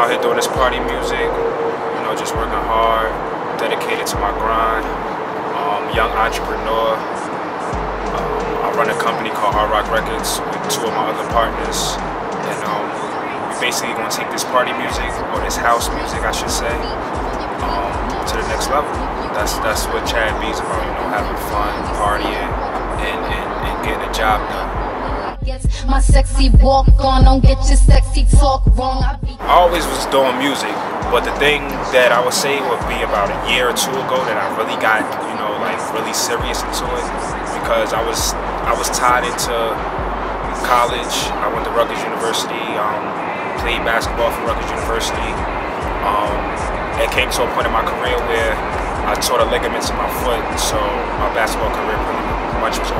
out here doing this party music, you know, just working hard, dedicated to my grind. Young entrepreneur. I run a company called Hard Rock Records with two of my other partners, and we basically gonna take this party music, or this house music, I should say, to the next level. That's what Chad B is about, you know, having fun, partying, and getting a job done. My sexy walk on, don't get your sexy talk wrong. I always was doing music, but the thing that I would say would be about a year or two ago that I really got, you know, like really serious into it, because I was tied into college. I went to Rutgers University, played basketball for Rutgers University. It came to a point in my career where I tore the ligaments in my foot, so my basketball career pretty much was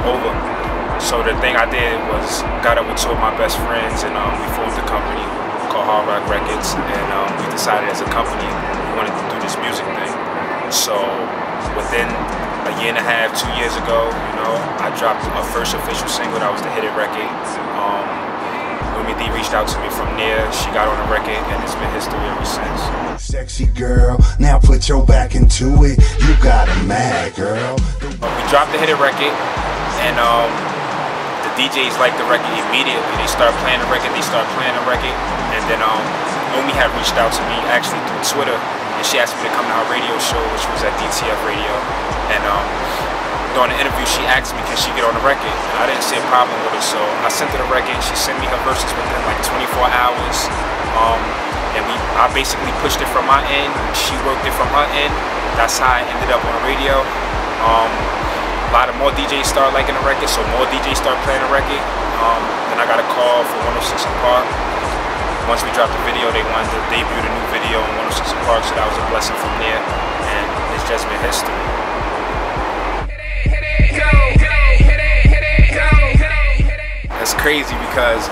over. So the thing I did was got up with two of my best friends, and we formed a company called Hard Rock Records, and we decided as a company we wanted to do this music thing. So within a year and a half, 2 years ago, you know, I dropped a first official single that was the Hit It record. D reached out to me from there. She got on the record, and it's been history ever since. Sexy girl, now put your back into it. You got a mad girl. We dropped the Hit It record, and the DJs liked the record immediately. They start playing the record, and then Omi had reached out to me actually through Twitter, and she asked me to come to her radio show, which was at DTF Radio, and during the interview, she asked me, can she get on the record? And I didn't see a problem with it, so I sent her the record. She sent me her verses within like 24 hours. And I basically pushed it from my end. She worked it from her end. That's how I ended up on the radio. A lot of more DJs started liking the record, so more DJs started playing the record. Then I got a call for 106 & Park. Once we dropped the video, they wanted to debut the new video on 106 & Park, so that was a blessing from there. And it's just been history. That's crazy because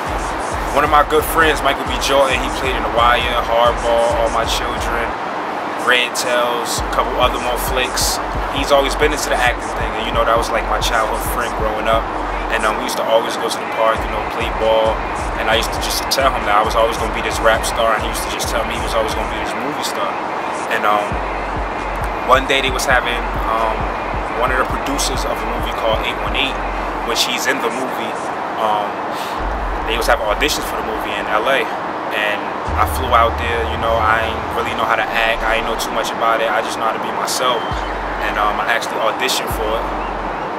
one of my good friends, Michael B. Jordan, he played in The Wire, Hardball, All My Children, Red Tails, a couple other more flicks. He's always been into the acting thing, and you know, that was like my childhood friend growing up. And we used to always go to the park, you know, play ball. And I used to just tell him that I was always going to be this rap star, and he used to just tell me he was always going to be this movie star. And one day they was having one of the producers of a movie called 818, which he's in the movie. They was having auditions for the movie in LA, and I flew out there. You know, I ain't really know how to act. I ain't know too much about it. I just know how to be myself. And I actually auditioned for it,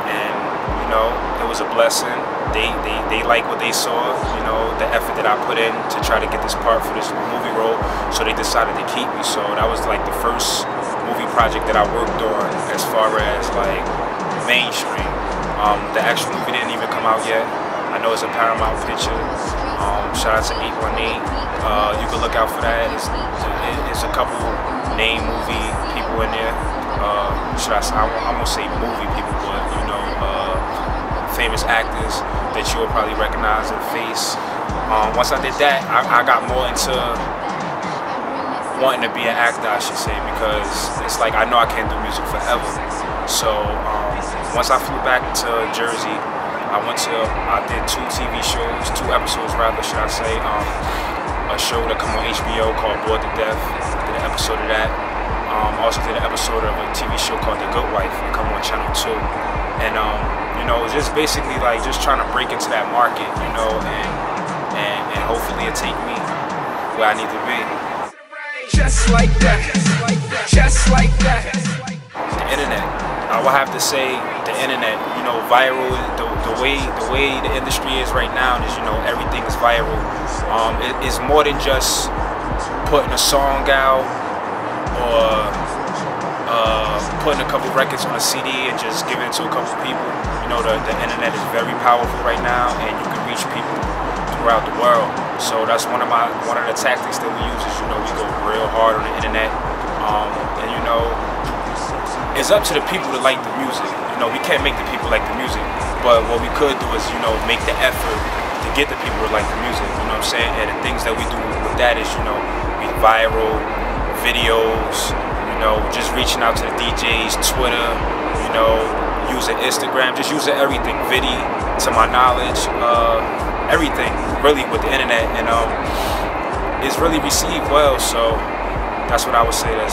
and you know, it was a blessing. They liked what they saw. You know, the effort that I put in to try to get this part for this movie role. So they decided to keep me. So that was like the first movie project that I worked on as far as like mainstream. The actual movie didn't even come out yet. I know it's a Paramount picture. Shout out to 818. You can look out for that. It's a couple name movie people in there. I won't say movie people, but you know, famous actors that you will probably recognize in the face. Once I did that, I got more into wanting to be an actor, I should say, because it's like I know I can't do music forever. So once I flew back to Jersey, I did 2 TV shows, 2 episodes rather, should I say. A show that come on HBO called Bored to Death. I did an episode of that. Also did an episode of a TV show called The Good Wife. It come on Channel 2. And you know, just basically like just trying to break into that market, you know, and hopefully it'll take me where I need to be. Just like that, just like that. The internet, I will have to say the internet, you know, viral, the way the industry is right now is, you know, everything is viral. It's more than just putting a song out or putting a couple records on a CD and just giving it to a couple people. You know, the internet is very powerful right now, and you can reach people throughout the world. So that's one of the tactics that we use is, you know, we go real hard on the internet, and you know, it's up to the people to like the music. You know, we can't make the people like the music, but what we could do is, you know, make the effort to get the people to like the music. You know what I'm saying? And the things that we do with that is, you know, be viral videos. You know, just reaching out to the DJs, Twitter. You know, using Instagram, just using everything, Vidi, to my knowledge, everything really with the internet. And is really received well. So that's what I would say that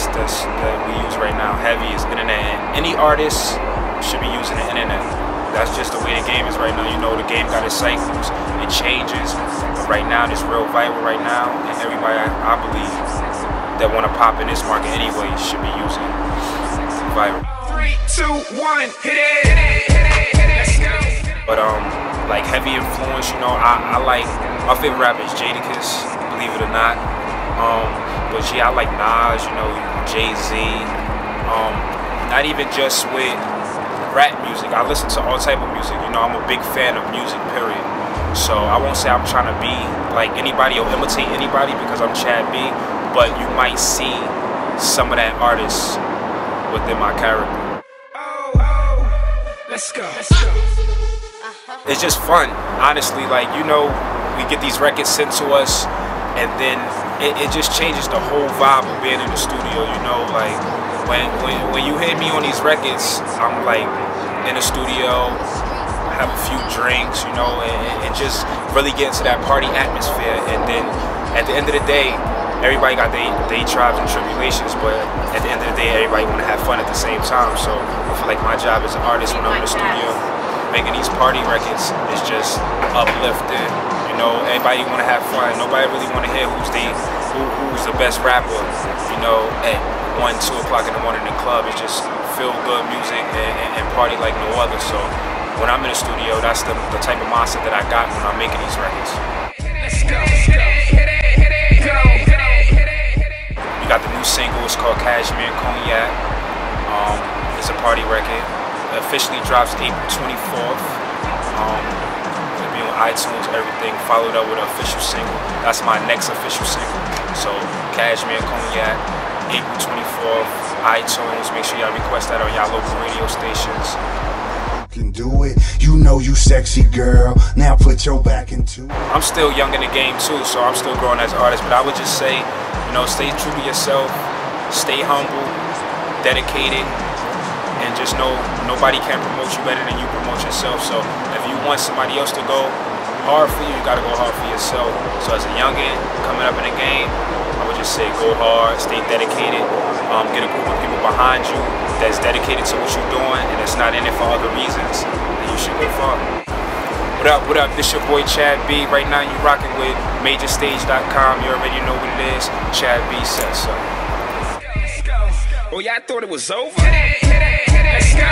we use right now. Heavy is internet, and any artist should be using the internet. That's just the way the game is right now. You know, the game got its cycles, it changes. But right now, it's real viral right now, and everybody, I believe, that want to pop in this market anyway should be using viral. 3, 2, 1, hit it, let's go. But like heavy influence, you know, I like, my favorite rapper is Jadakiss, believe it or not. But yeah, I like Nas, you know, Jay-Z. Not even just with rap music, I listen to all type of music. You know, I'm a big fan of music, period. So I won't say I'm trying to be like anybody or imitate anybody because I'm Chad B, but you might see some of that artist within my character. Let's go. It's just fun, honestly. Like, you know, we get these records sent to us, and then it just changes the whole vibe of being in the studio. You know, like when you hear me on these records, I'm like in the studio, have a few drinks, you know, and just really get into that party atmosphere. And then at the end of the day, everybody got their trials and tribulations, but at the end of the day, everybody want to have fun at the same time. So I feel like my job as an artist when I'm in the studio, making these party records is just uplifting. You know, everybody want to have fun. Nobody really want to hear who's the best rapper, you know, at 1, 2 o'clock in the morning in the club. It's just feel good music and party like no other. So when I'm in the studio, that's the type of mindset that I got when I'm making these records. Let's go. Hit it, go. We got the new single, it's called Cashmere Cognac. It's a party record. It officially drops April 24th. It'll be on iTunes, everything, followed up with an official single. That's my next official single. So Cashmere Cognac, April 24th, iTunes. Make sure y'all request that on y'all local radio stations. Can do it, you know you sexy girl. Now put your back into it. I'm still young in the game too, so I'm still growing as an artist. But I would just say, you know, stay true to yourself, stay humble, dedicated, and just know nobody can promote you better than you promote yourself. So if you want somebody else to go hard for you, you gotta go hard for yourself. So as a youngin coming up in the game, I would just say go hard, stay dedicated, get a group of people behind you that's dedicated to what you're doing and that's not in it for other reasons, and you should go far. What up, this your boy Chad B. Right now you rocking with MajorStage.com. You already know what it is. Chad B says so. Oh yeah, I thought it was over. Let's go.